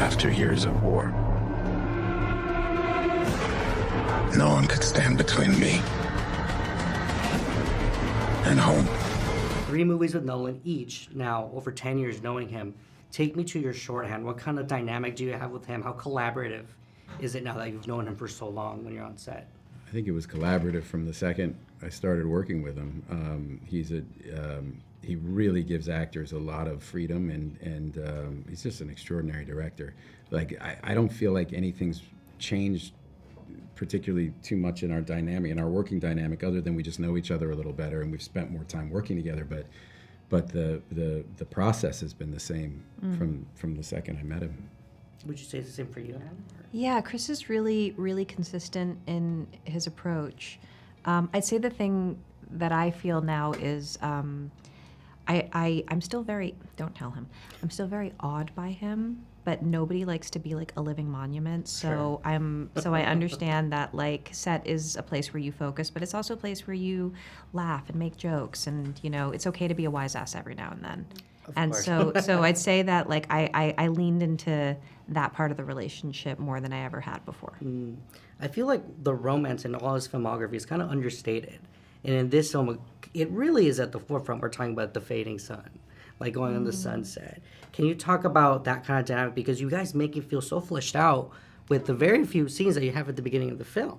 after years of war. No one could stand between me and home. 3 movies with Nolan each, now over 10 years knowing him. Take me to your shorthand. What kind of dynamic do you have with him? How collaborative is it now that you've known him for so long when you're on set? I think it was collaborative from the second I started working with him. He really gives actors a lot of freedom, and he's just an extraordinary director. Like I don't feel like anything's changed particularly too much in our dynamic, in our working dynamic, other than we just know each other a little better and we've spent more time working together. But the process has been the same from the second I met him. Would you say it's the same for you, Anne? Yeah, Chris is really, really consistent in his approach. I'd say the thing that I feel now is I'm still very, don't tell him, I'm still very awed by him, but nobody likes to be like a living monument. So Sure. I understand that like set is a place where you focus, but it's also a place where you laugh and make jokes, and you know, it's okay to be a wise ass every now and then. And so I'd say that like I leaned into that part of the relationship more than I ever had before. I feel like the romance in all his filmography is kind of understated. And in this film, it really is at the forefront. We're talking about the fading sun, like going on the sunset. Can you talk about that kind of dynamic? Because you guys make it feel so fleshed out with the very few scenes that you have at the beginning of the film.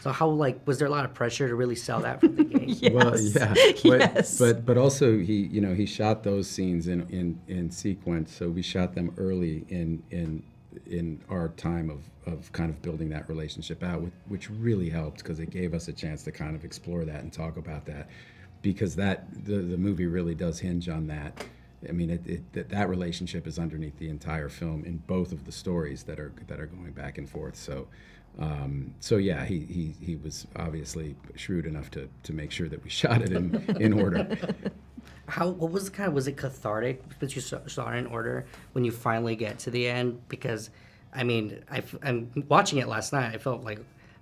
So how, like, was there a lot of pressure to really sell that from the gate? Yes. Well, yeah, Yes. but also he shot those scenes in sequence. So we shot them early in our time of kind of building that relationship out, which really helped because it gave us a chance to kind of explore that and talk about that, because the movie really does hinge on that. I mean, that relationship is underneath the entire film in both of the stories that are going back and forth. So yeah, he was obviously shrewd enough to make sure that we shot it in order. What was was it cathartic that you saw it in order when you finally get to the end? Because, I mean, I'm watching it last night. I felt like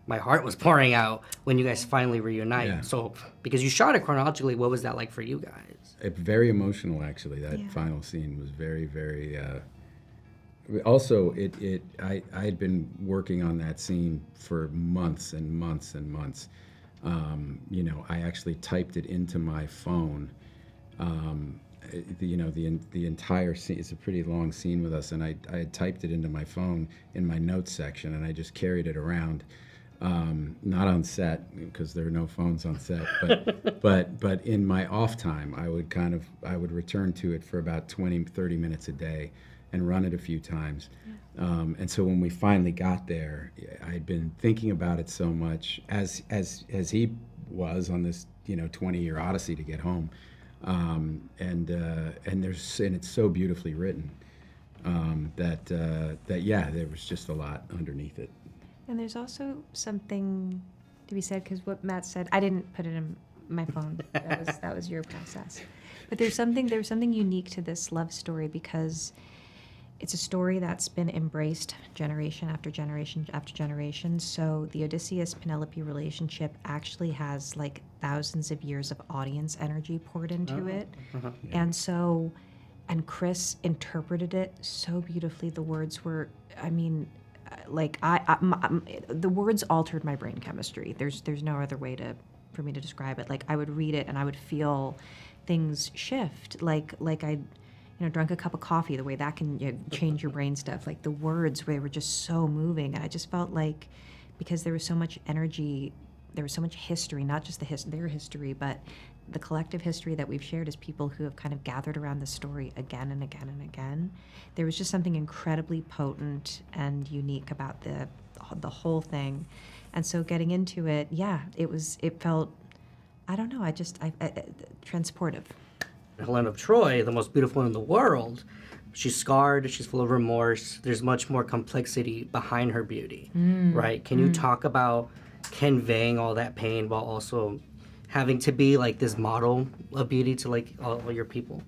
my heart was pouring out when you guys finally reunite. Yeah. So, because you shot it chronologically, what was that like for you guys? Very emotional, actually. That final scene was very, very. Also, I had been working on that scene for months and months and months. I actually typed it into my phone. The entire scene, it's a pretty long scene with us, and I had typed it into my phone in my notes section, and I just carried it around, not on set because there are no phones on set, but in my off time, I would return to it for about 20-30 minutes a day and run it a few times. And so when we finally got there, I'd been thinking about it so much as he was on this 20-year odyssey to get home. And it's so beautifully written that there was just a lot underneath it. And there's also something to be said, because what Matt said, I didn't put it in my phone. That was your process. But there's something unique to this love story, because it's a story that's been embraced generation after generation after generation. So the Odysseus-Penelope relationship actually has like thousands of years of audience energy poured into it. Uh-huh. And so, and Chris interpreted it so beautifully. The words were, I mean, the words altered my brain chemistry. There's no other way for me to describe it. Like, I would read it and I would feel things shift. Like I'd drunk a cup of coffee, the way that can change your brain stuff. Like, the words, they were just so moving. And I just felt like, because there was so much energy, there was so much history, not just their history, but the collective history that we've shared as people who have kind of gathered around the story again and again and again. There was just something incredibly potent and unique about the whole thing. And so getting into it, it felt, I don't know, transportive. Helen of Troy, the most beautiful in the world, she's scarred, she's full of remorse. There's much more complexity behind her beauty, right? Can you talk about conveying all that pain while also having to be like this model of beauty to like all your people?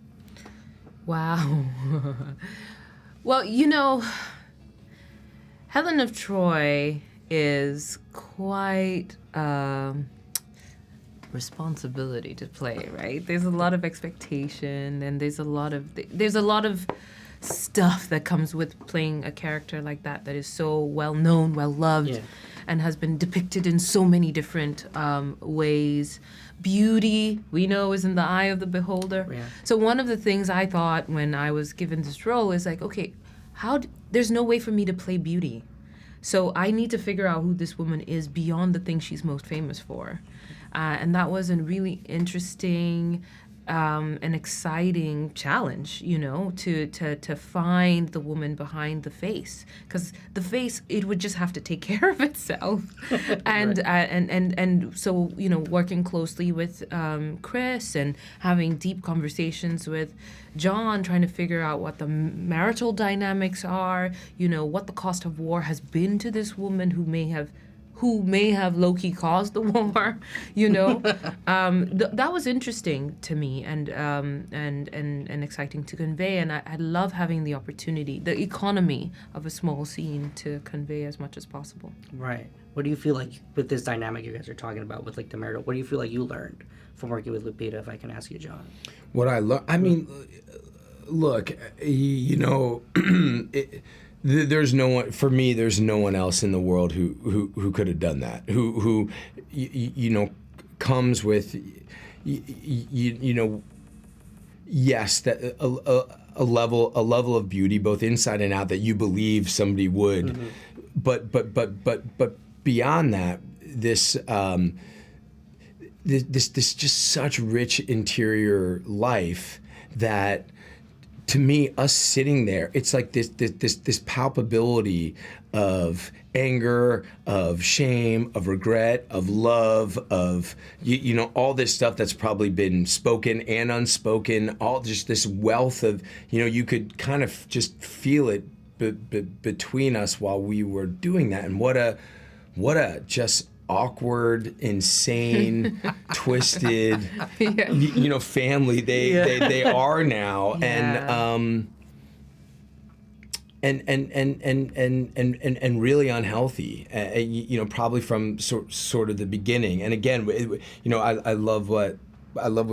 Wow. Well, Helen of Troy is quite responsibility to play, right? There's a lot of expectation, and there's a lot of stuff that comes with playing a character like that is so well known, well loved, Yeah. and has been depicted in so many different ways. Beauty, we know, is in the eye of the beholder. Yeah. So one of the things I thought when I was given this role is like, okay, there's no way for me to play beauty. So I need to figure out who this woman is beyond the thing she's most famous for. And that was a really interesting and exciting challenge, to find the woman behind the face, because the face, it would just have to take care of itself. And and so working closely with Chris and having deep conversations with Jon, trying to figure out what the marital dynamics are, what the cost of war has been to this woman who may have low-key caused the war, that was interesting to me and exciting to convey. And I love having the opportunity, the economy of a small scene to convey as much as possible. Right. What do you feel like with this dynamic you guys are talking about with like the marital? What do you feel like you learned from working with Lupita, if I can ask you, Jon? What I learned, I mean, look, there's no one, for me, there's no one else in the world who could have done that, who comes with yes, that a level of beauty both inside and out that you believe somebody would, but beyond that, this just such rich interior life that, to me, us sitting there, it's like this palpability of anger, of shame, of regret, of love, of all this stuff that's probably been spoken and unspoken, all just this wealth of, you could kind of just feel it between us while we were doing that. And what a just awkward, insane, twisted, family they are now, and really unhealthy, probably from sort of the beginning. And again, I love what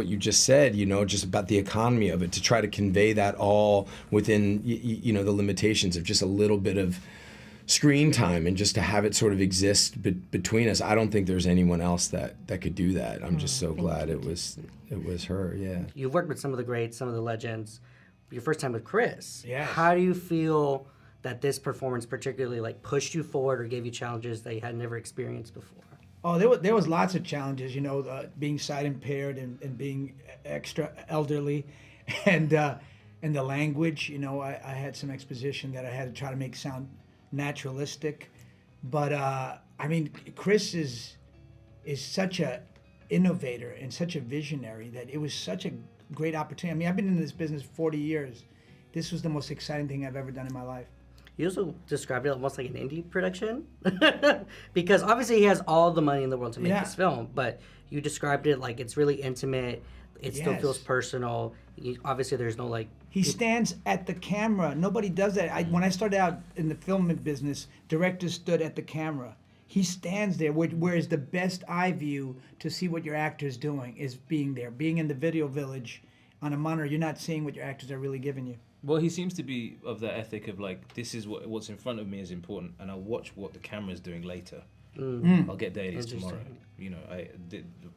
you just said, just about the economy of it, to try to convey that all within the limitations of just a little bit of screen time, and just to have it sort of exist between us. I don't think there's anyone else that could do that. I'm just so glad it was her. Yeah. You've worked with some of the greats, some of the legends. Your first time with Chris. Yes. How do you feel that this performance particularly like pushed you forward or gave you challenges that you had never experienced before? Oh, there was lots of challenges, being sight impaired and being extra elderly, and the language. I had some exposition that I had to try to make sound naturalistic, but Chris is such a innovator and such a visionary that it was such a great opportunity. I've been in this business 40 years. This was the most exciting thing I've ever done in my life. You also described it almost like an indie production, because obviously he has all the money in the world to make this film, but you described it like it's really intimate. It still feels personal. Obviously, there's no like. He stands at the camera. Nobody does that. When I started out in the film business, directors stood at the camera. He stands there, whereas the best eye view to see what your actor's doing is being there. Being in the video village on a monitor, you're not seeing what your actors are really giving you. Well, he seems to be of the ethic of like, this is what's in front of me is important, and I'll watch what the camera's doing later. I'll get dailies tomorrow.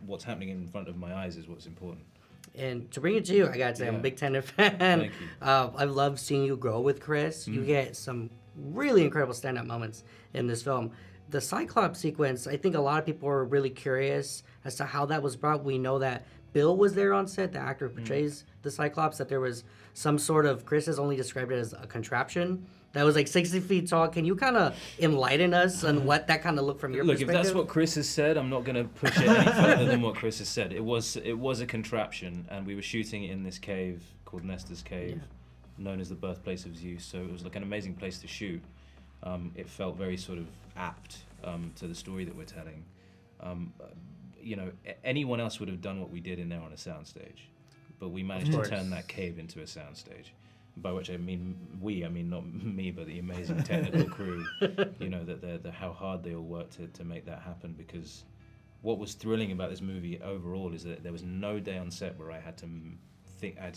What's happening in front of my eyes is what's important. And to bring it to you, I gotta say, I'm a big Tenet fan. Thank you. I love seeing you grow with Chris. You get some really incredible stand-up moments in this film. The Cyclops sequence, I think a lot of people were really curious as to how that was brought. We know that Bill was there on set, the actor who portrays the Cyclops, that there was some sort of, Chris has only described it as a contraption that was like 60 feet tall. Can you kind of enlighten us on what that kind of looked from your perspective? Look, if that's what Chris has said, I'm not going to push it any further than what Chris has said. It was a contraption, and we were shooting in this cave called Nestor's Cave, known as the birthplace of Zeus. So it was like an amazing place to shoot. It felt very sort of apt to the story that we're telling. Anyone else would have done what we did in there on a soundstage, but we managed to turn that cave into a soundstage. By which I mean not me, but the amazing technical crew. That how hard they all worked to make that happen. Because what was thrilling about this movie overall is that there was no day on set where I had to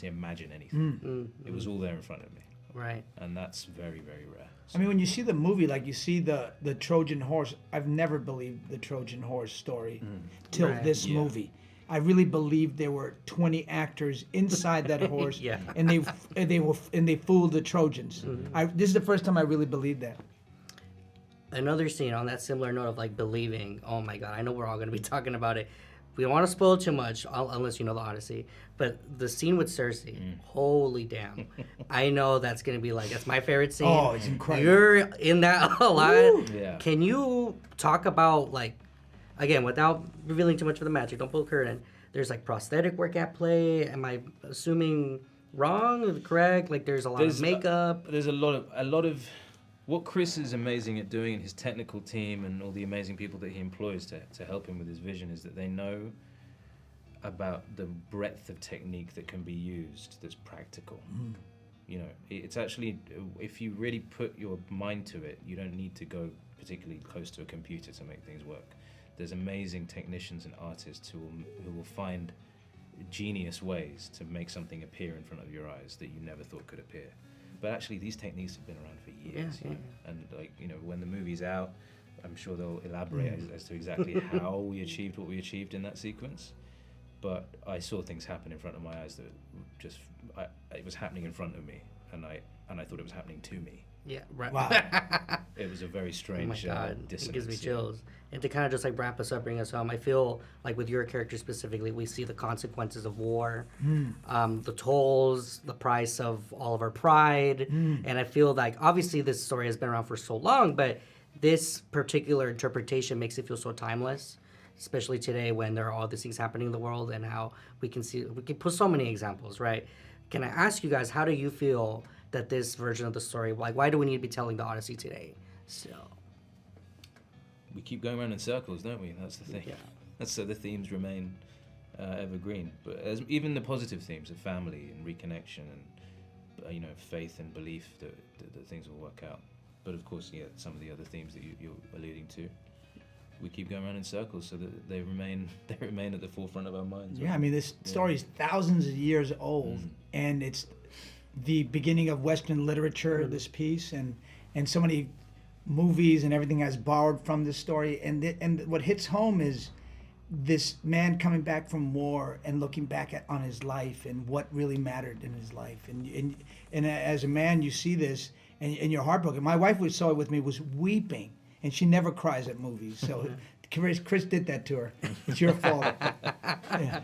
imagine anything. It was all there in front of me. Right. And that's very, very rare. I mean, when you see the movie, like you see the Trojan horse, I've never believed the Trojan horse story till Right. this Yeah. movie. I really believed there were 20 actors inside that horse, Yeah. and they fooled the Trojans. This is the first time I really believed that. Another scene on that similar note of like believing. Oh my god, I know we're all going to be talking about it. We don't want to spoil too much unless you know the Odyssey. But the scene with Cersei, holy damn! I know that's going to be like that's my favorite scene. Oh, it's incredible. You're in that a lot. Yeah. Can you talk about like, again, without revealing too much of the magic? Don't pull a curtain. There's like prosthetic work at play. Am I assuming wrong or correct? Like there's a lot of makeup. There's a lot of what Chris is amazing at doing, and his technical team and all the amazing people that he employs to help him with his vision, is that they know about the breadth of technique that can be used that's practical. You know, it's actually, if you really put your mind to it, you don't need to go particularly close to a computer to make things work. There's amazing technicians and artists who will find genius ways to make something appear in front of your eyes that you never thought could appear. But actually, these techniques have been around for years. Yeah, you know? And like, you know, when the movie's out, I'm sure they'll elaborate as to exactly how we achieved what we achieved in that sequence. But I saw things happen in front of my eyes that just, it was happening in front of me, and I thought it was happening to me. Yeah, right. Wow. It was a very Oh my strange god, it dissonance. gives me yeah. chills. And to kind of just like wrap us up, bring us home, I feel like with your character specifically, we see the consequences of war, the tolls, the price of all of our pride, and I feel like obviously this story has been around for so long, but this particular interpretation makes it feel so timeless, especially today when there are all these things happening in the world and how we can put so many examples, right? Can I ask you guys, how do you feel that this version of the story, like why do we need to be telling the Odyssey today? So. We keep going around in circles, don't we? That's the thing. Yeah. That's so the themes remain evergreen. But even the positive themes of family and reconnection and faith and belief that things will work out. But of course, yeah, some of the other themes that you're alluding to, we keep going around in circles so that they remain at the forefront of our minds. Yeah, right? I mean, this story is thousands of years old, and it's the beginning of Western literature, this piece, and so many movies and everything has borrowed from this story. And what hits home is this man coming back from war and looking back on his life and what really mattered in his life. And as a man, you see this, and you're heartbroken. My wife saw it with me, was weeping, and she never cries at movies. So Chris did that to her. It's your fault. Yeah.